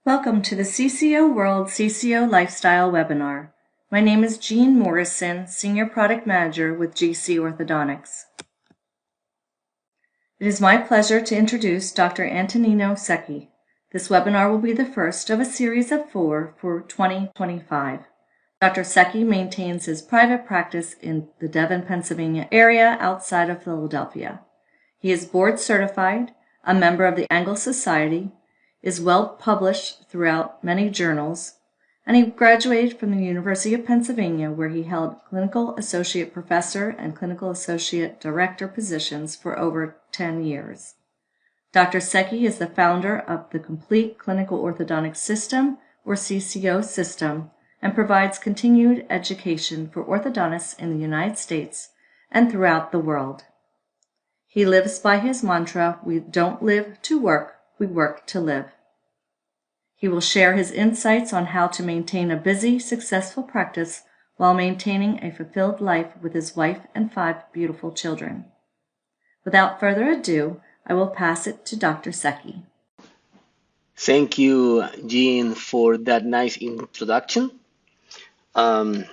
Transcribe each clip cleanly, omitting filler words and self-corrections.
Welcome to the CCO World CCO Lifestyle webinar. My name is Jean Morrison, Senior Product Manager with GC Orthodontics. It is my pleasure to introduce Dr. Antonino Secchi. This webinar will be the first of a series of 4 for 2025. Dr. Secchi maintains his private practice in the Devon, Pennsylvania area outside of Philadelphia. He is board certified, a member of the Angle Society, is well published throughout many journals, and he graduated from the University of Pennsylvania, where he held clinical associate professor and clinical associate director positions for over 10 years. Dr. Secchi is the founder of the Complete Clinical Orthodontic System, or CCO System, and provides continued education for orthodontists in the United States and throughout the world. He lives by his mantra, "We don't live to work, we work to live." He will share his insights on how to maintain a busy, successful practice while maintaining a fulfilled life with his wife and 5 beautiful children. Without further ado, I will pass it to Dr. Secchi. Thank you, Jean, for that nice introduction. And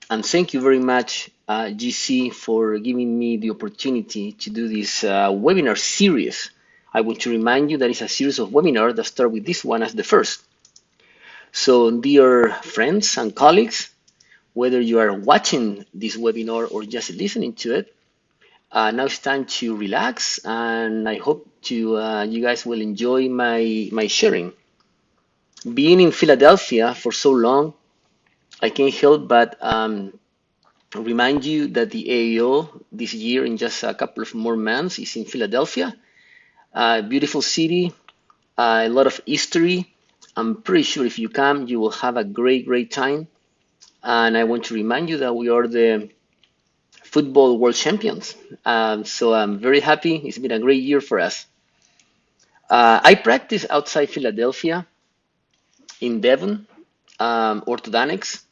thank you very much, GC, for giving me the opportunity to do this webinar series. I want to remind you that it's a series of webinars that start with this one as the first. So, dear friends and colleagues, whether you are watching this webinar or just listening to it, now it's time to relax, and I hope you guys will enjoy my sharing. Being in Philadelphia for so long, I can't help but remind you that the AAO this year, in just a couple of more months, is in Philadelphia. Beautiful city, a lot of history. I'm pretty sure if you come, you will have a great time. And I want to remind you that we are the football world champions. So I'm very happy. It's been a great year for us. I practice outside Philadelphia in Devon, orthodontics.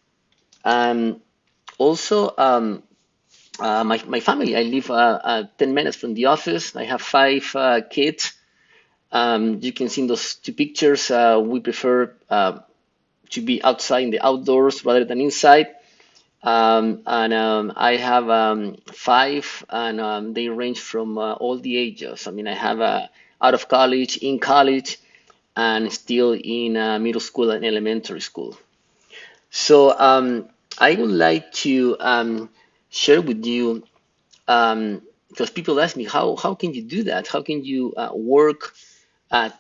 Also, my family, I live 10 minutes from the office. I have 5 kids. You can see in those 2 pictures, we prefer to be outside in the outdoors rather than inside. I have 5, and they range from all the ages. I mean, I have out of college, in college, and still in middle school and elementary school. So I would like to share with you, because people ask me, how can you do that? How can you work,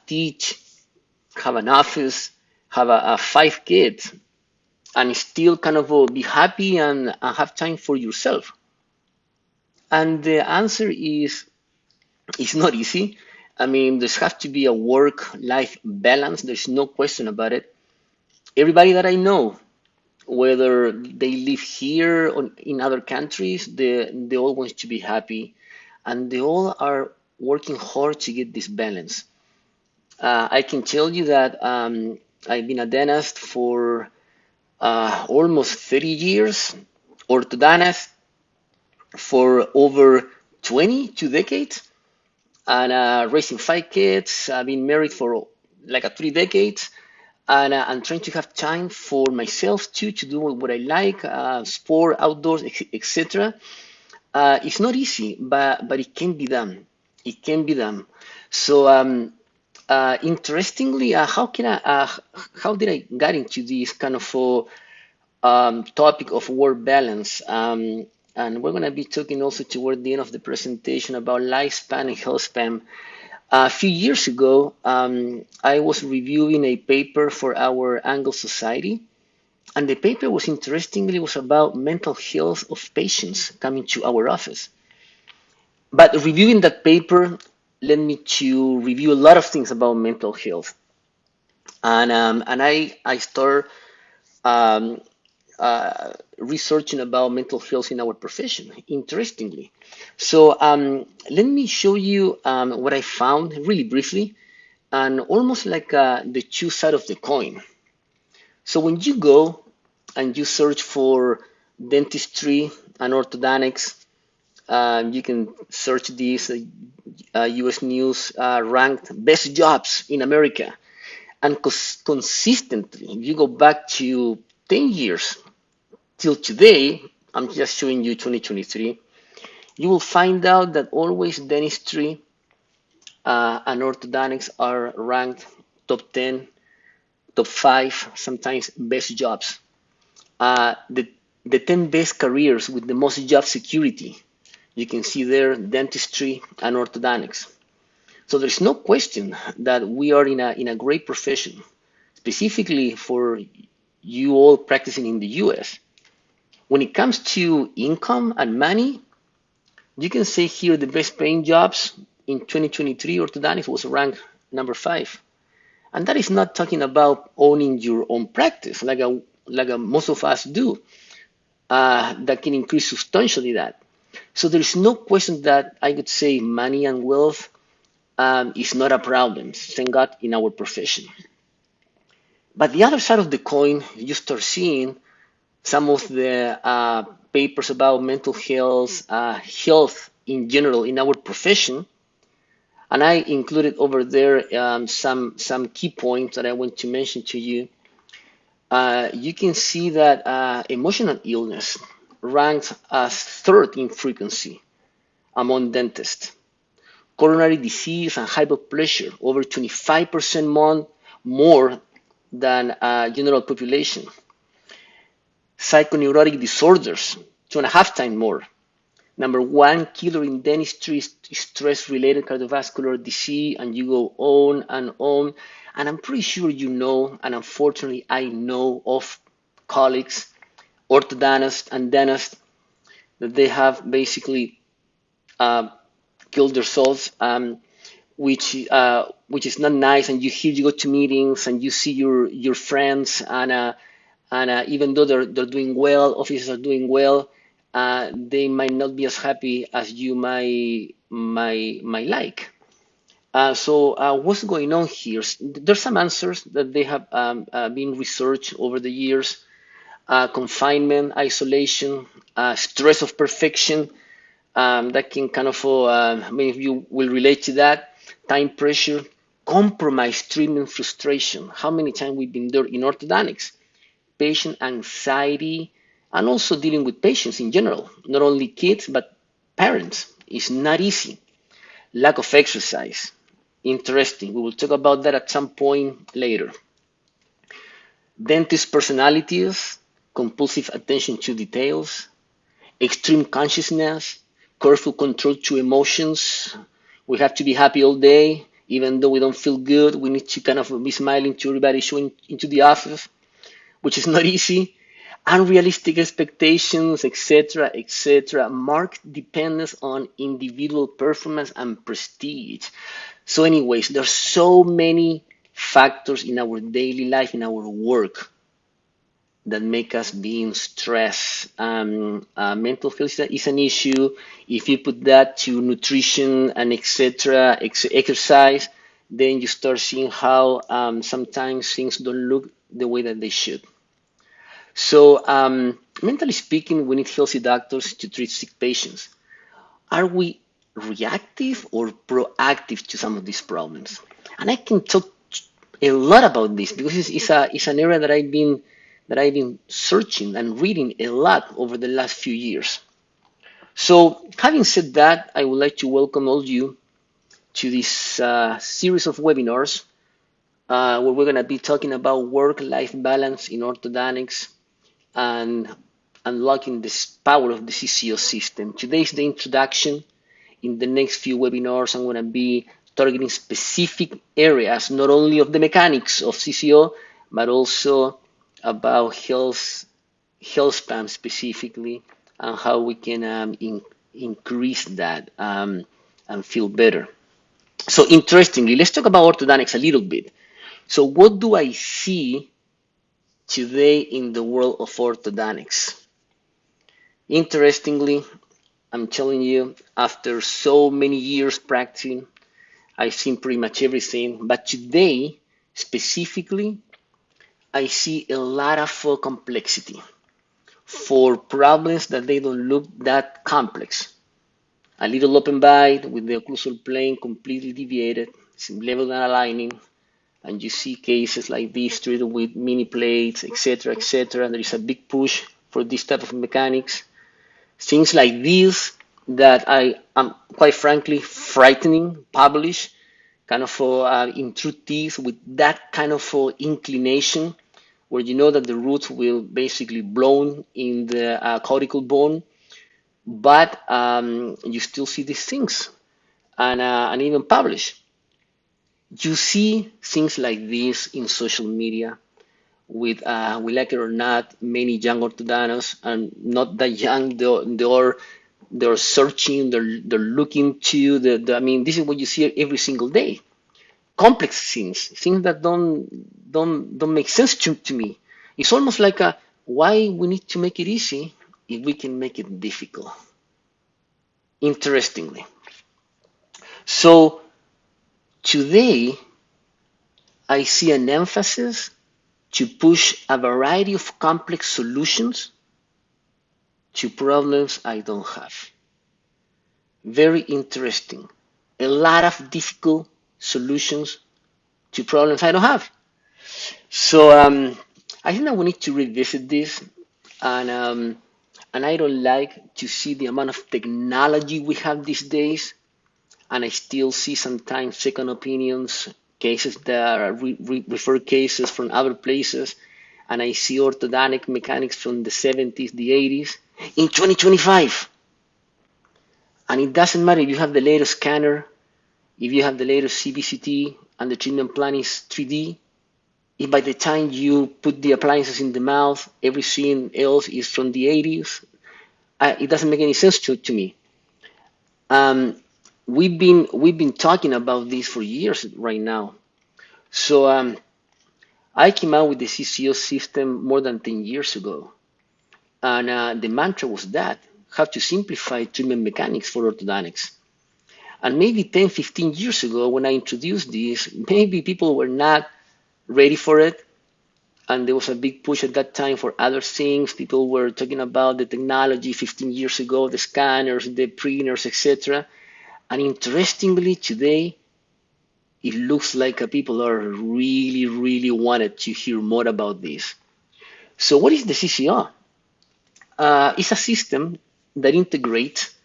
teach, have an office, have 5 kids, and still kind of be happy and have time for yourself? And the answer is, it's not easy. I mean, there has to be a work-life balance. There's no question about it. Everybody that I know, whether they live here or in other countries, they all want to be happy, and they all are working hard to get this balance. I can tell you that I've been a dentist for almost 30 years, orthodontist for over 22 decades, and raising 5 kids. I've been married for like 3 decades. And I'm trying to have time for myself too, to do what I like, sport, outdoors, etc. It's not easy, but it can be done. It can be done. So interestingly, how did I get into this kind of topic of work balance? And we're going to be talking also toward the end of the presentation about lifespan and health span. A few years ago, I was reviewing a paper for our Angle Society, and the paper was was about mental health of patients coming to our office. But reviewing that paper led me to review a lot of things about mental health, and I started researching about mental health in our profession, interestingly. So let me show you what I found really briefly, and almost like the 2 sides of the coin. So when you go and you search for dentistry and orthodontics, you can search these US News ranked best jobs in America. And consistently, if you go back to 10 years till today, I'm just showing you 2023, you will find out that always dentistry and orthodontics are ranked top 10, top 5, sometimes best jobs. The 10 best careers with the most job security. You can see there dentistry and orthodontics. So there's no question that we are in a great profession, specifically for you all practicing in the US. When it comes to income and money, you can say here the best paying jobs in 2023, orthodontics was ranked number 5. And that is not talking about owning your own practice like most of us do. That can increase substantially that. So there is no question that I would say money and wealth is not a problem, thank God, in our profession. But the other side of the coin, you start seeing some of the papers about mental health, health in general in our profession. And I included over there some key points that I want to mention to you. You can see that emotional illness ranks as third in frequency among dentists. Coronary disease and high blood pressure, over 25% more than general population. Psychoneurotic disorders, 2.5 times more. Number 1 killer in dentistry is stress-related cardiovascular disease, and you go on and on. And I'm pretty sure you know, and unfortunately I know of colleagues, orthodontists and dentists, that they have basically killed themselves, which is not nice. And you go to meetings and you see your friends, and even though they're doing well, officers are doing well, they might not be as happy as you might like. So what's going on here? There's some answers that they have been researched over the years. Confinement, isolation, stress of perfection, that can kind of, many of you will relate to that. Time pressure, compromise, treatment frustration. How many times we've been there in orthodontics? Patient anxiety, and also dealing with patients in general, not only kids, but parents. It's not easy. Lack of exercise. Interesting. We will talk about that at some point later. Dentist personalities, compulsive attention to details, extreme consciousness, careful control to emotions. We have to be happy all day, even though we don't feel good. We need to kind of be smiling to everybody showing into the office, which is not easy. Unrealistic expectations, etc., etc. Marked dependence on individual performance and prestige. So anyways, there's so many factors in our daily life, in our work, that make us being stressed. Mental health is an issue. If you put that to nutrition and etc., exercise, then you start seeing how sometimes things don't look the way that they should. So mentally speaking, we need healthy doctors to treat sick patients. Are we reactive or proactive to some of these problems? And I can talk a lot about this because it's an area that I've been searching and reading a lot over the last few years. So having said that, I would like to welcome all of you to this series of webinars where we're going to be talking about work-life balance in orthodontics and unlocking this power of the CCO system. Today is the introduction. In the next few webinars, I'm going to be targeting specific areas, not only of the mechanics of CCO, but also about health span specifically, and how we can increase that and feel better. So interestingly, let's talk about orthodontics a little bit. So what do I see today in the world of orthodontics? Interestingly, I'm telling you, after so many years practicing, I've seen pretty much everything. But today, specifically, I see a lot of complexity for problems that they don't look that complex. A little open bite with the occlusal plane completely deviated, level and aligning, and you see cases like this treated with mini plates, etc., etc. There is a big push for this type of mechanics. Things like this that I am quite frankly frightening publish, kind of in true teeth with that kind of inclination, where you know that the roots will basically blown in the cortical bone, but you still see these things and even publish. You see things like this in social media with, we like it or not, many young orthodontists, and not that young, they're searching, they're looking to I mean, this is what you see every single day. Complex things that don't make sense to me. It's almost like why we need to make it easy if we can make it difficult. Interestingly. So today I see an emphasis to push a variety of complex solutions to problems I don't have. Very interesting. A lot of difficult solutions to problems I don't have. So I think that we need to revisit this, and I don't like to see the amount of technology we have these days, and I still see sometimes second opinions, cases that are refer cases from other places, and I see orthodontic mechanics from the 70s, the 80s, in 2025. And it doesn't matter if you have the latest scanner, if you have the latest CBCT, and the treatment plan is 3D, if by the time you put the appliances in the mouth, everything else is from the 80s, it doesn't make any sense to me. We've been talking about this for years right now. So I came out with the CCO system more than 10 years ago, and the mantra was that have to simplify treatment mechanics for orthodontics. And maybe 10, 15 years ago, when I introduced this, maybe people were not ready for it, and there was a big push at that time for other things. People were talking about the technology 15 years ago, the scanners, the printers, etc. And interestingly, today, it looks like people are really, really wanted to hear more about this. So what is the CCO? It's a system that integrates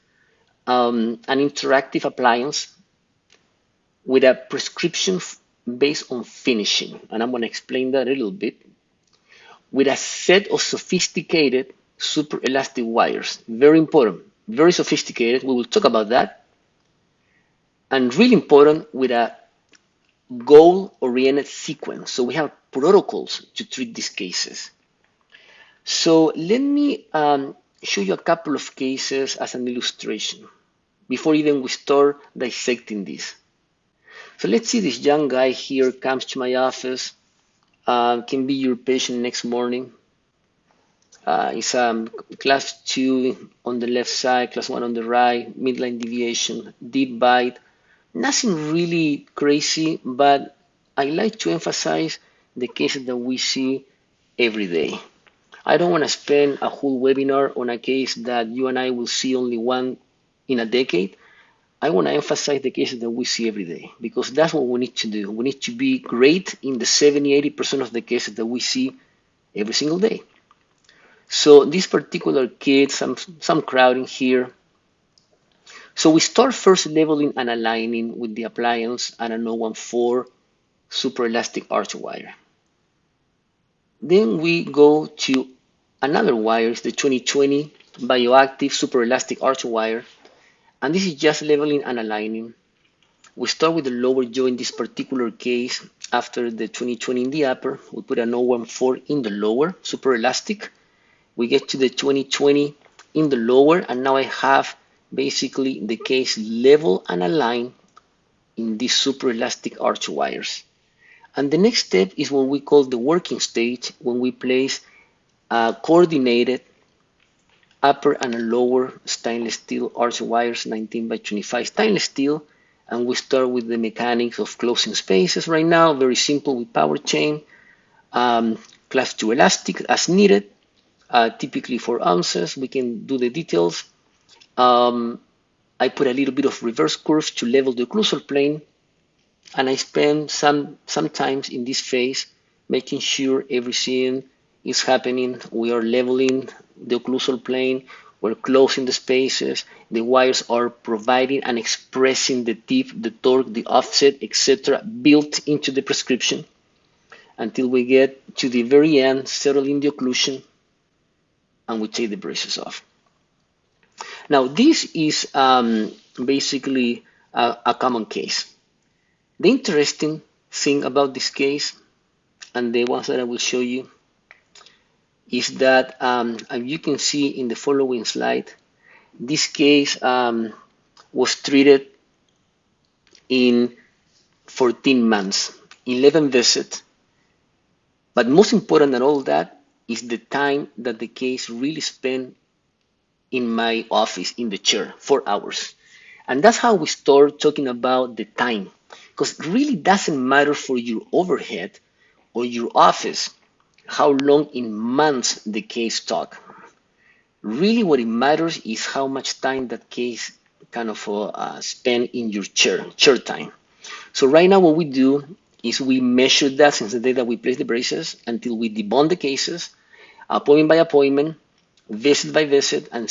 an interactive appliance with a prescription based on finishing. And I'm going to explain that a little bit. With a set of sophisticated super elastic wires. Very important, very sophisticated. We will talk about that. And really important, with a goal-oriented sequence. So we have protocols to treat these cases. So let me show you a couple of cases as an illustration before even we start dissecting this. So let's see, this young guy here comes to my office, can be your patient next morning. It's class 2 on the left side, class 1 on the right, midline deviation, deep bite. Nothing really crazy, but I like to emphasize the cases that we see every day. I don't want to spend a whole webinar on a case that you and I will see only one in a decade. I want to emphasize the cases that we see every day, because that's what we need to do. We need to be great in the 70-80% of the cases that we see every single day. So this particular kid, some crowding here. So we start first leveling and aligning with the appliance and a 014 super elastic arch wire. Then we go to another wire, it's the 2020 bioactive super elastic arch wire, and this is just leveling and aligning. We start with the lower jaw in this particular case. After the 2020 in the upper, we put a 014 in the lower, super elastic. We get to the 2020 in the lower, and now I have basically the case level and aligned in these super elastic arch wires. And the next step is what we call the working stage, when we place coordinated upper and a lower stainless steel arch wires, 19 by 25 stainless steel, and we start with the mechanics of closing spaces right now, very simple with power chain, class 2 elastic as needed, typically 4 ounces. We can do the details. I put a little bit of reverse curve to level the occlusal plane, And I spend sometimes in this phase making sure everything is happening. We are leveling the occlusal plane, we're closing the spaces, the wires are providing and expressing the tip, the torque, the offset, etc., built into the prescription until we get to the very end, settling the occlusion, and we take the braces off. Now, this is basically a common case. The interesting thing about this case, and the ones that I will show you, is that as you can see in the following slide, this case was treated in 14 months, 11 visits. But most important than all that is the time that the case really spent in my office, in the chair, 4 hours. And that's how we start talking about the time, because it really doesn't matter for your overhead or your office how long in months the case took. Really what it matters is how much time that case kind of spend in your chair time. So right now what we do is we measure that since the day that we place the braces until we debond the cases, appointment by appointment, visit by visit, and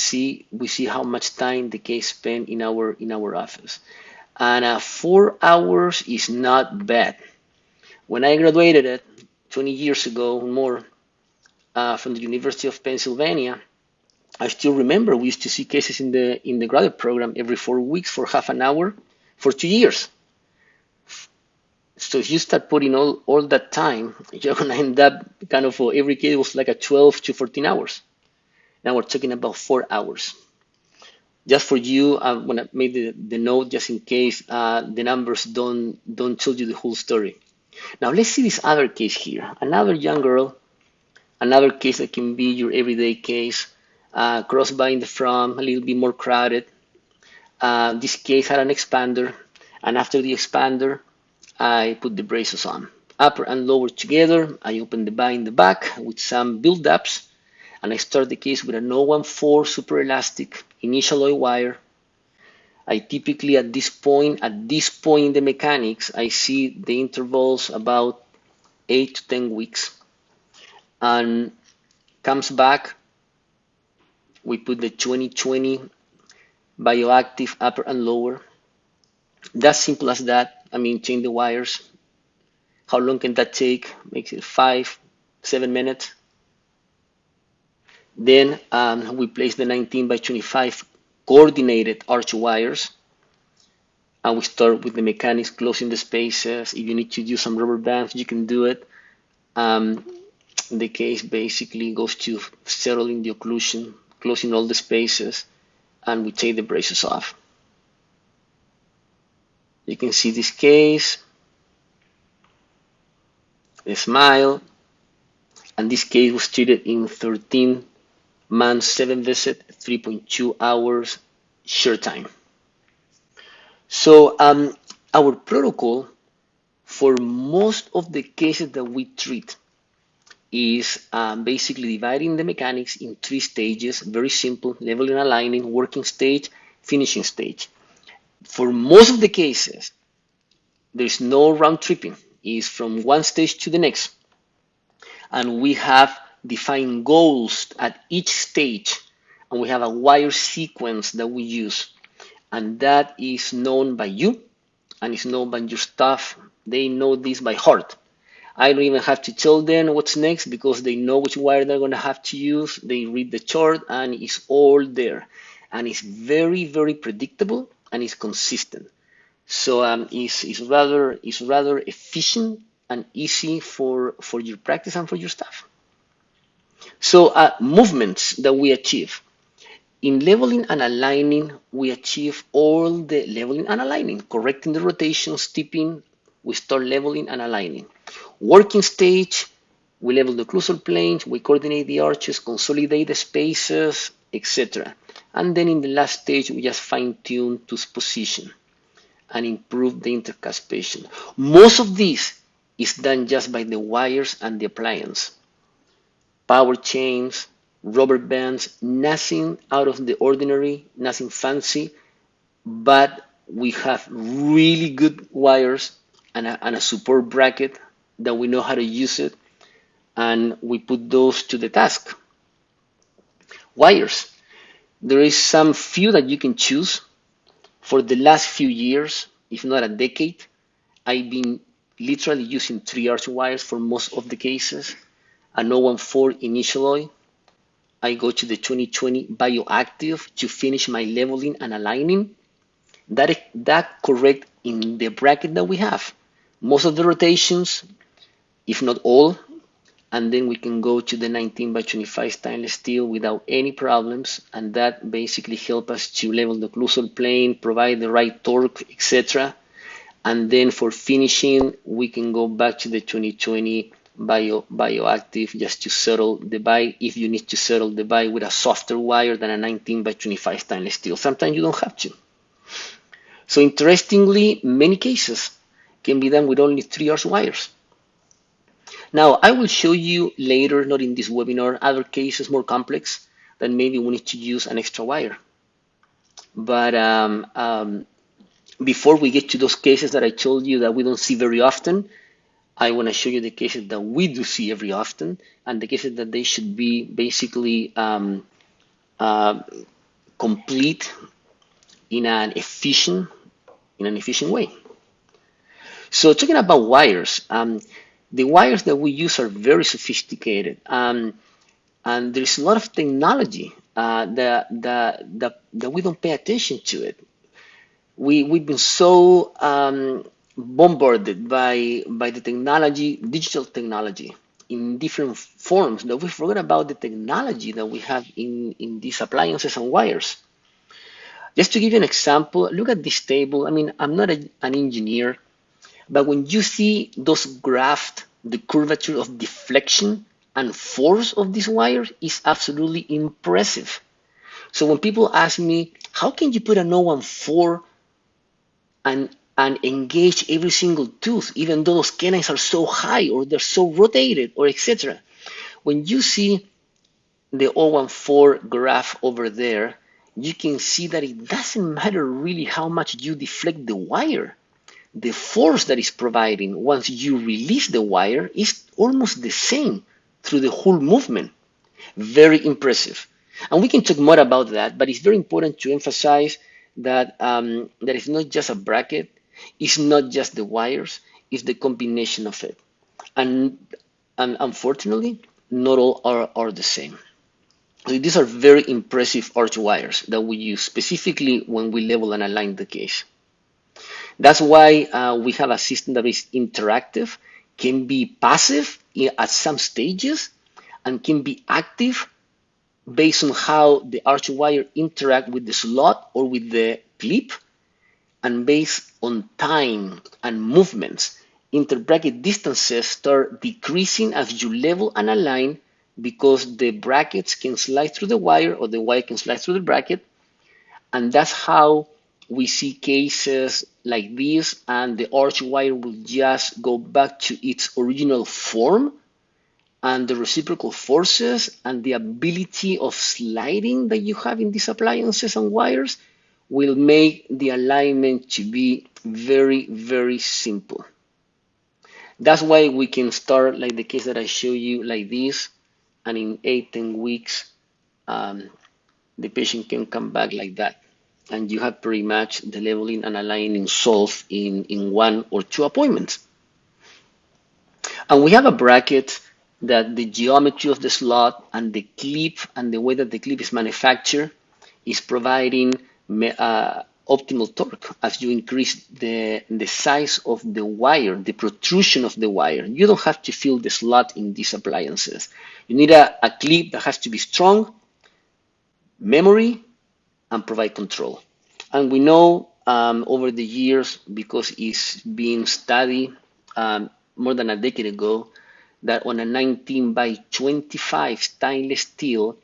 we see how much time the case spent in our office. And 4 hours is not bad. When I graduated 20 years ago or more from the University of Pennsylvania, I still remember we used to see cases in the graduate program every 4 weeks for half an hour for 2 years. So if you start putting all that time, you're gonna end up kind of every case was like a 12 to 14 hours. Now we're talking about 4 hours. Just for you, when I made the note, just in case the numbers don't tell you the whole story. Now let's see this other case here. Another young girl, another case that can be your everyday case. Crossbar in the front, a little bit more crowded. This case had an expander, and after the expander, I put the braces on. Upper and lower together, I open the bar in the back with some build-ups, and I start the case with a 014 super elastic initial oil wire. I typically at this point in the mechanics, I see the intervals about 8 to 10 weeks, and comes back. We put the 2020 bioactive upper and lower. That's simple as that. I mean, change the wires. How long can that take? Makes it 5-7 minutes. Then we place the 19 by 25 coordinated arch wires, and we start with the mechanics, closing the spaces. If you need to use some rubber bands, you can do it. The case basically goes to settling the occlusion, closing all the spaces, and we take the braces off. You can see this case, the smile, and this case was treated in 13 months, 7 visits, 3.2 hours, short time. So our protocol for most of the cases that we treat is basically dividing the mechanics in 3 stages, very simple: leveling, aligning, working stage, finishing stage. For most of the cases, there's no round tripping. It's from one stage to the next. And we have defined goals at each stage, and we have a wire sequence that we use. And that is known by you, and it's known by your staff. They know this by heart. I don't even have to tell them what's next because they know which wire they're going to have to use. They read the chart and it's all there. And it's very, very predictable and it's consistent. So it's rather efficient and easy for your practice and for your staff. So movements that we achieve. In leveling and aligning, we achieve all the leveling and aligning, correcting the rotations, tipping. We start leveling and aligning. Working stage, we level the occlusal planes, we coordinate the arches, consolidate the spaces, etc. And then in the last stage, we just fine-tune to position and improve the intercuspation. Most of this is done just by the wires and the appliance. Power chains, rubber bands, nothing out of the ordinary, nothing fancy, but we have really good wires and a support bracket that we know how to use it, and we put those to the task. Wires. There is some few that you can choose. For the last few years, if not a decade, I've been literally using 3 arch wires for most of the cases. A 014 initial oil. I go to the 2020 bioactive to finish my leveling and aligning. That correct in the bracket that we have. Most of the rotations, if not all, and then we can go to the 19 by 25 stainless steel without any problems, and that basically help us to level the occlusal plane, provide the right torque, etc. And then for finishing, we can go back to the 2020 bioactive just to settle the bite if you need to settle the bite with a softer wire than a 19 by 25 stainless steel. Sometimes you don't have to. So interestingly, many cases can be done with only 3 arch wires. Now, I will show you later, not in this webinar, other cases more complex that maybe we need to use an extra wire. But before we get to those cases that I told you that we don't see very often, I want to show you the cases that we do see every often, and the cases that they should be basically complete in an efficient way. So talking about wires, the wires that we use are very sophisticated, and there's a lot of technology that we don't pay attention to it. We've been so bombarded by the technology, digital technology, in different forms that we forget about the technology that we have in these appliances and wires. Just to give you an example, look at this table. I mean, I'm not an engineer, but when you see those graphs, the curvature of deflection and force of this wire is absolutely impressive. So when people ask me, how can you put a 014 and engage every single tooth, even though those canines are so high or they're so rotated or etc. When you see the 014 graph over there, you can see that it doesn't matter really how much you deflect the wire. The force that is providing once you release the wire is almost the same through the whole movement. Very impressive. And we can talk more about that, but it's very important to emphasize that that it's not just a bracket, it's not just the wires, it's the combination of it. And unfortunately, not all are the same. So these are very impressive arch wires that we use specifically when we level and align the case. That's why we have a system that is interactive, can be passive at some stages, and can be active based on how the arch wire interact with the slot or with the clip, and based on time and movements. Interbracket distances start decreasing as you level and align because the brackets can slide through the wire or the wire can slide through the bracket, and that's how we see cases like this, and the arch wire will just go back to its original form, and the reciprocal forces and the ability of sliding that you have in these appliances and wires will make the alignment to be very, very simple. That's why we can start like the case that I show you like this, and in 8-10 weeks, the patient can come back like that. And you have pretty much the leveling and aligning solved in 1 or 2 appointments. And we have a bracket that the geometry of the slot and the clip and the way that the clip is manufactured is providing optimal torque as you increase the size of the wire, the protrusion of the wire. You don't have to fill the slot in these appliances. You need a clip that has to be strong, memory, and provide control. And we know over the years, because it's being studied more than a decade ago, that on a 19 by 25 stainless steel,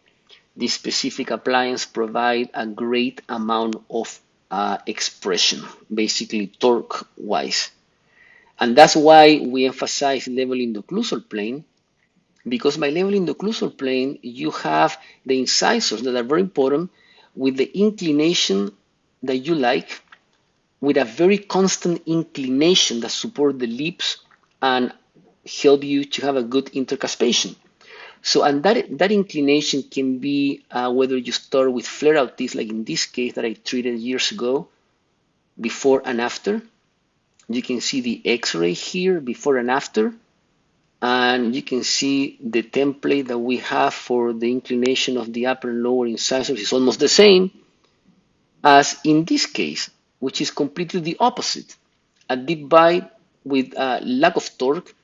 this specific appliance provide a great amount of expression, basically torque-wise. And that's why we emphasize leveling the occlusal plane, because by leveling the occlusal plane, you have the incisors that are very important with the inclination that you like, with a very constant inclination that support the lips and help you to have a good intercuspation. So, and that inclination can be whether you start with flare-out teeth, like in this case that I treated years ago, before and after. You can see the X-ray here, before and after. And you can see the template that we have for the inclination of the upper and lower incisors is almost the same as in this case, which is completely the opposite. A deep bite with a lack of torque,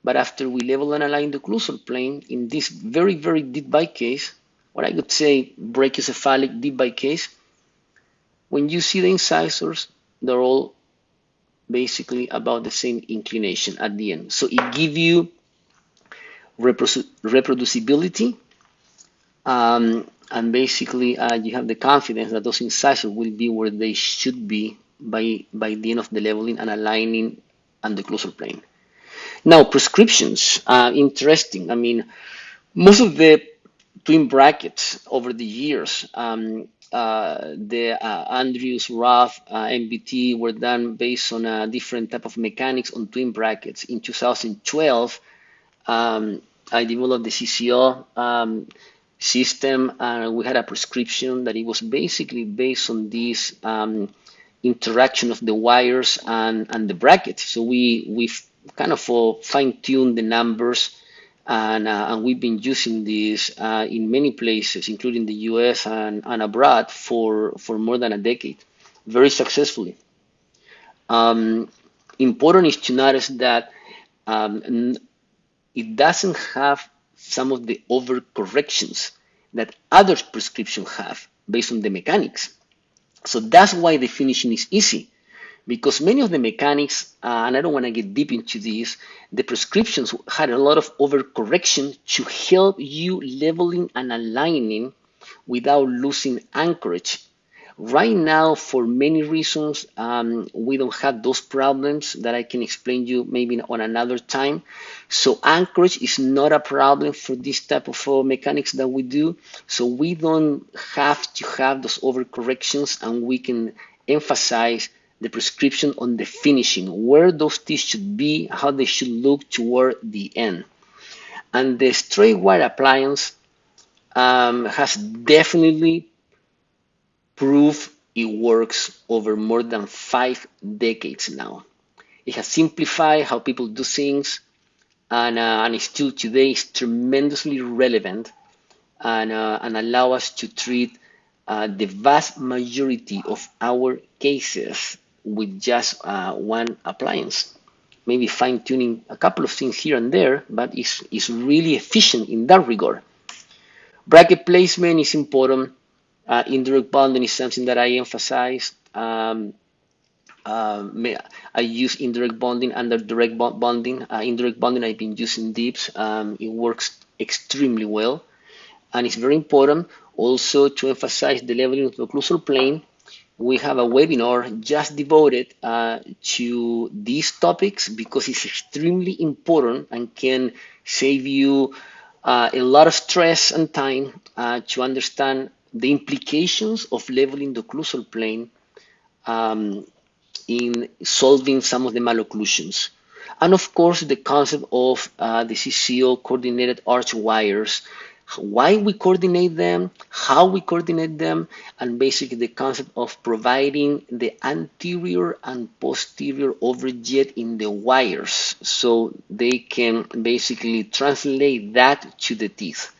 but after we level and align the occlusal plane, in this very, very deep bite case, what I would say brachiocephalic deep bite case, when you see the incisors, they're all basically about the same inclination at the end. So it gives you reproducibility, and basically you have the confidence that those incisors will be where they should be by the end of the leveling and aligning on the occlusal plane. Now, prescriptions, interesting. I mean, most of the twin brackets over the years, the Andrews, Roth, MBT were done based on a different type of mechanics on twin brackets. In 2012, I developed the CCO system, and we had a prescription that it was basically based on this interaction of the wires and the bracket. So we've kind of fine-tuned the numbers, and we've been using this in many places, including the US and abroad, for more than a decade, very successfully. Important is to notice that it doesn't have some of the overcorrections that other prescriptions have based on the mechanics. So that's why the finishing is easy, because many of the mechanics, and I don't want to get deep into this, the prescriptions had a lot of overcorrection to help you leveling and aligning without losing anchorage. Right now, for many reasons, we don't have those problems that I can explain you maybe on another time. So anchorage is not a problem for this type of mechanics that we do. So we don't have to have those overcorrections, and we can emphasize the prescription on the finishing, where those teeth should be, how they should look toward the end. And the straight wire appliance has definitely proved it works over more than 5 decades now. It has simplified how people do things, and still today is tremendously relevant, and allow us to treat the vast majority of our cases with just one appliance. Maybe fine-tuning a couple of things here and there, but it's really efficient in that regard. Bracket placement is important. Indirect bonding is something that I emphasize. I use indirect bonding under direct bonding. Indirect bonding, I've been using dips. It works extremely well. And it's very important also to emphasize the leveling of the occlusal plane. We have a webinar just devoted to these topics, because it's extremely important and can save you a lot of stress and time to understand the implications of leveling the occlusal plane in solving some of the malocclusions. And of course, the concept of the CCO coordinated arch wires, why we coordinate them, how we coordinate them, and basically the concept of providing the anterior and posterior overjet in the wires so they can basically translate that to the teeth.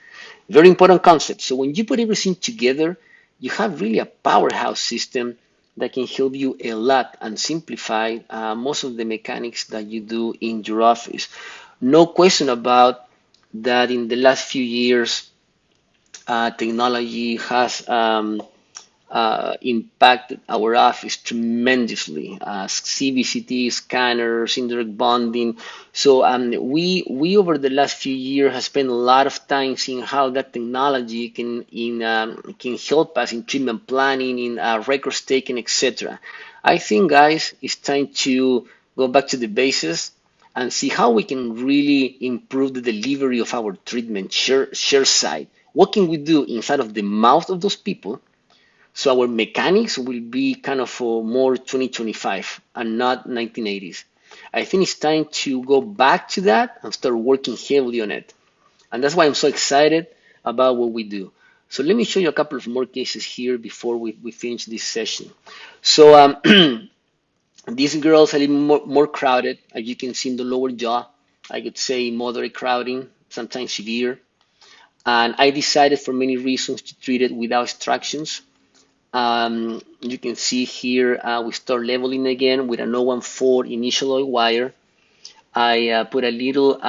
Very important concept. So when you put everything together, you have really a powerhouse system that can help you a lot and simplify most of the mechanics that you do in your office. No question about that. In the last few years, technology has impacted our office tremendously. CBCT scanners, indirect bonding. So we over the last few years have spent a lot of time seeing how that technology can help us in treatment planning, in records taking, etc. I think, guys, it's time to go back to the basis and see how we can really improve the delivery of our treatment share side. What can we do inside of the mouth of those people So our mechanics will be kind of more 2025 and not 1980s. I think it's time to go back to that and start working heavily on it. And that's why I'm so excited about what we do. So let me show you a couple of more cases here before we finish this session. So this girl is a little more crowded, as you can see in the lower jaw. I could say moderate crowding, sometimes severe. And I decided for many reasons to treat it without extractions. You can see here we start leveling again with a 014 initial oil wire. I put a little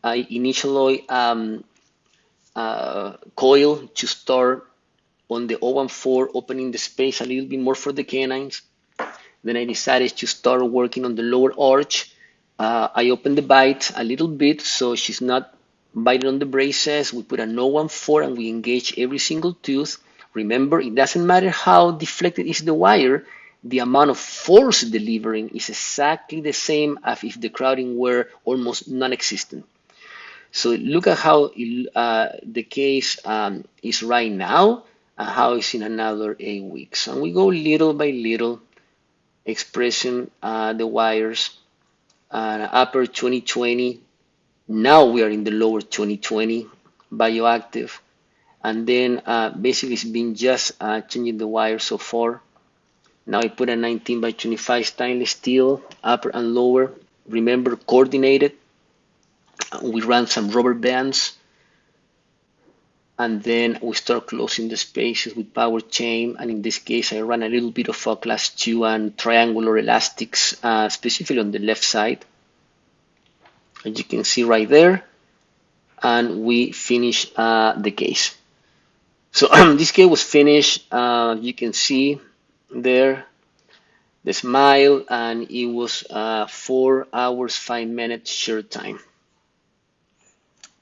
initial oil coil to start on the 014, opening the space a little bit more for the canines. Then I decided to start working on the lower arch. I opened the bite a little bit so she's not biting on the braces. We put a 014 and we engage every single tooth. Remember, it doesn't matter how deflected is the wire, the amount of force delivering is exactly the same as if the crowding were almost non-existent. So look at how the case is right now and how it's in another 8 weeks. And we go little by little, expressing the wires, upper 2020. Now we are in the lower 2020 bioactive. And then basically it's been just changing the wire so far. Now I put a 19 by 25 stainless steel, upper and lower. Remember, coordinated. We run some rubber bands. And then we start closing the spaces with power chain. And in this case, I run a little bit of a class 2 and triangular elastics, specifically on the left side, as you can see right there. And we finish the case. So this case was finished. You can see there the smile, and it was 4 hours, 5 minutes short time.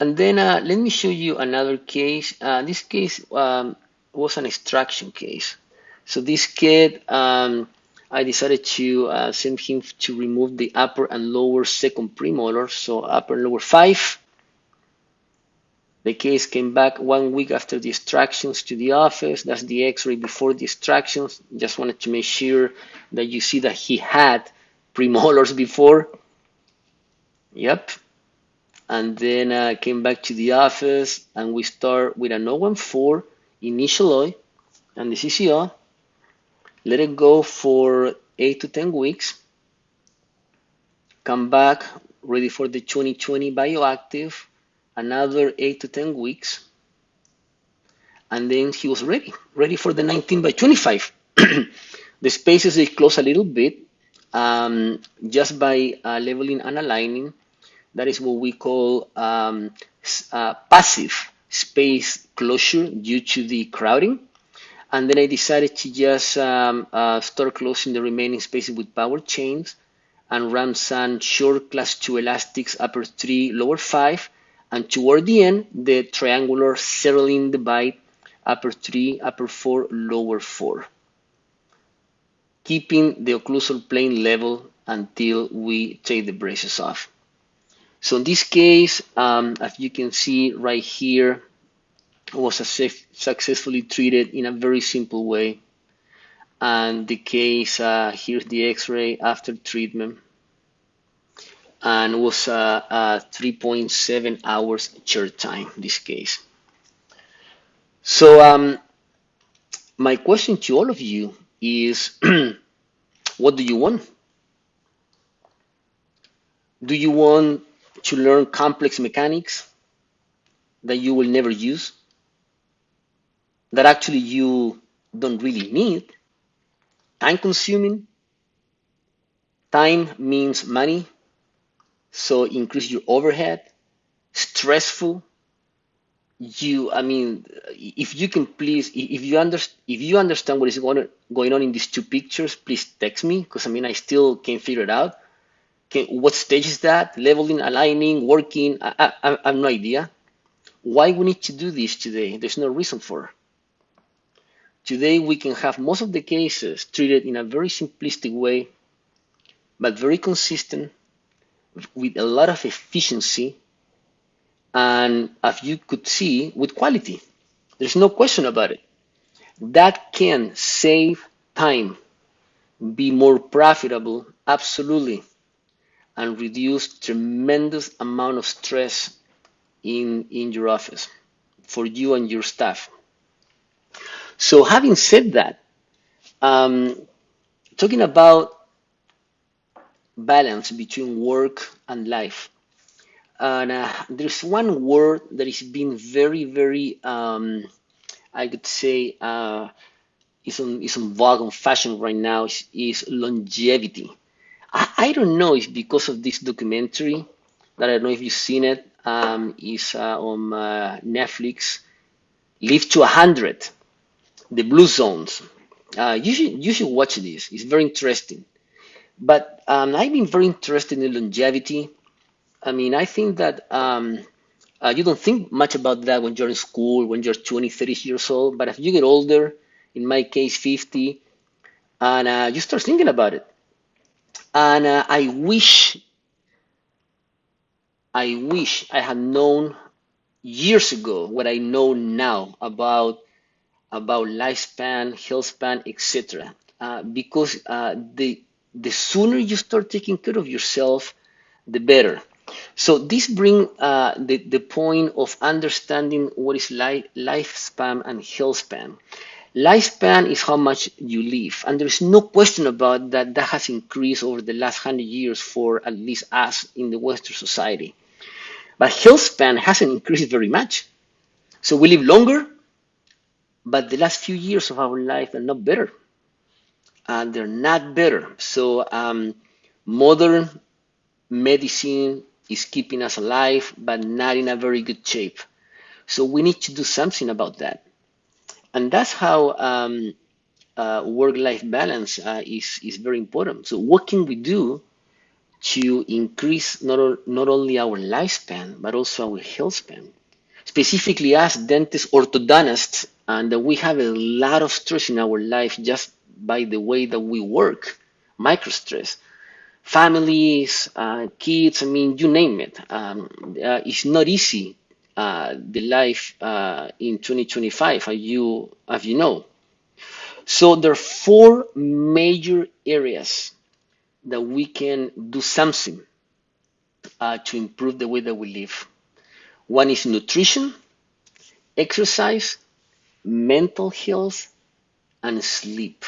And then let me show you another case. This case was an extraction case. So this kid, I decided to send him to remove the upper and lower second premolar, so upper and lower 5. The case came back 1 week after the extractions to the office. That's the x-ray before the extractions. Just wanted to make sure that you see that he had premolars before. Yep. And then came back to the office and we start with a 014 initial oil and the CCO. Let it go for 8 to 10 weeks. Come back, ready for the 2020 bioactive, another 8 to 10 weeks. And then he was ready for the 19 by 25. The spaces they close a little bit just by leveling and aligning. That is what we call passive space closure due to the crowding. And then I decided to just start closing the remaining spaces with power chains and run some short class 2 elastics, upper 3, lower 5. And toward the end, the triangular settling the bite, upper 3, upper 4, lower 4. Keeping the occlusal plane level until we take the braces off. So in this case, as you can see right here, was successfully treated in a very simple way. And the case, here's the x-ray after treatment. And was 3.7 hours short time, this case. So my question to all of you is, what do you want? Do you want to learn complex mechanics that you will never use, that actually you don't really need? Time consuming. Time means money, so increase your overhead. Stressful. If you can please, if you understand what is going on in these two pictures, please text me, because I still can't figure it out. What stage is that? Leveling, aligning, working? I have no idea. Why we need to do this today? There's no reason for. Today we can have most of the cases treated in a very simplistic way, but very consistent, with a lot of efficiency, and as you could see, with quality. There's no question about it. That can save time, be more profitable, absolutely, and reduce tremendous amount of stress in your office for you and your staff. So having said that, um, talking about balance between work and life, and there's one word that is being very, very, I could say, is on vogue on fashion right now is longevity. I don't know if because of this documentary that I don't know if you've seen it, is on Netflix, Live to 100, the Blue Zones. You should watch this. It's very interesting. But I've been very interested in longevity. I mean, I think that you don't think much about that when you're in school, when you're 20, 30 years old. But as you get older, in my case, 50, and you start thinking about it. And I wish I had known years ago what I know now about lifespan, health span, etc. Because the sooner you start taking care of yourself, the better. So this brings the point of understanding what is lifespan and health span. Lifespan is how much you live, and there's no question about that. That has increased over the last 100 years for at least us in the Western society. But health span hasn't increased very much. So we live longer, but the last few years of our life are not better. And they're not better. So modern medicine is keeping us alive, but not in a very good shape. So we need to do something about that. And that's how work-life balance is very important. So what can we do to increase not only our lifespan, but also our health span? Specifically as dentists, orthodontists, and we have a lot of stress in our life just by the way that we work, micro stress. Families, kids, I mean, you name it. It's not easy, the life in 2025, as you know. So there are four major areas that we can do something to improve the way that we live. One is nutrition, exercise, mental health, and sleep.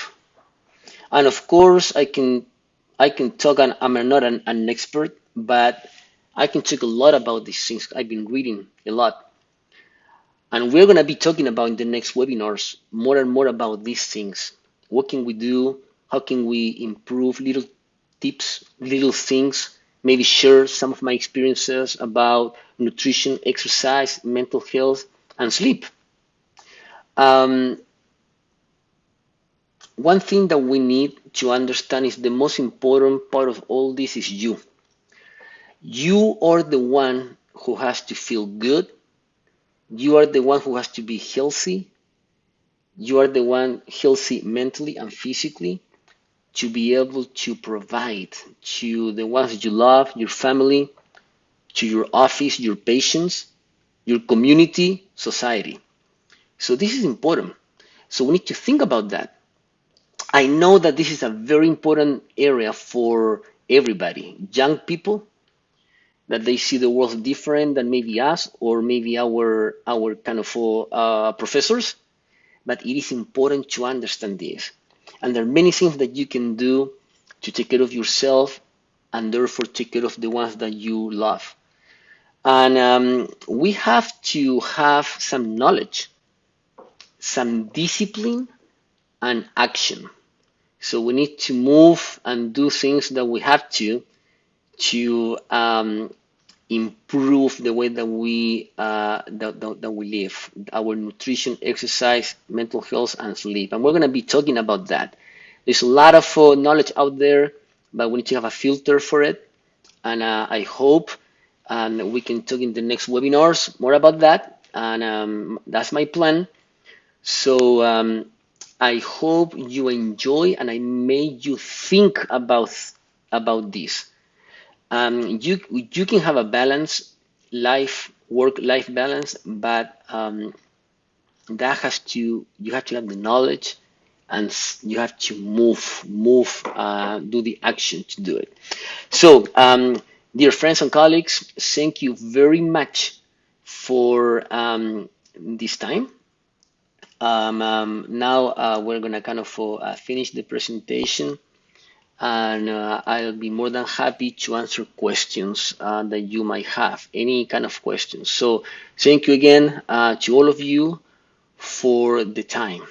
And of course, I can talk, and I'm not an expert, but I can talk a lot about these things. I've been reading a lot. And we're going to be talking about in the next webinars more and more about these things. What can we do? How can we improve? Little tips, little things, maybe share some of my experiences about nutrition, exercise, mental health, and sleep. Um, One thing that we need to understand is the most important part of all this is you. You are the one who has to feel good. You are the one who has to be healthy. You are the one healthy mentally and physically to be able to provide to the ones you love, your family, to your office, your patients, your community, society. So this is important. So we need to think about that. I know that this is a very important area for everybody, young people, that they see the world different than maybe us or maybe our kind of professors. But it is important to understand this. And there are many things that you can do to take care of yourself and therefore take care of the ones that you love. And we have to have some knowledge, some discipline, and action. So we need to move and do things that we have to improve the way that we live, our nutrition, exercise, mental health, and sleep. And we're going to be talking about that. There's a lot of knowledge out there, but we need to have a filter for it. And I hope we can talk in the next webinars more about that. And that's my plan. So I hope you enjoy, and I made you think about this. You can have a balance life work life balance, but you have to have the knowledge, and you have to do the action to do it. So, dear friends and colleagues, thank you very much for this time. Now we're gonna kind of finish the presentation, and I'll be more than happy to answer questions that you might have, any kind of questions. So thank you again to all of you for the time.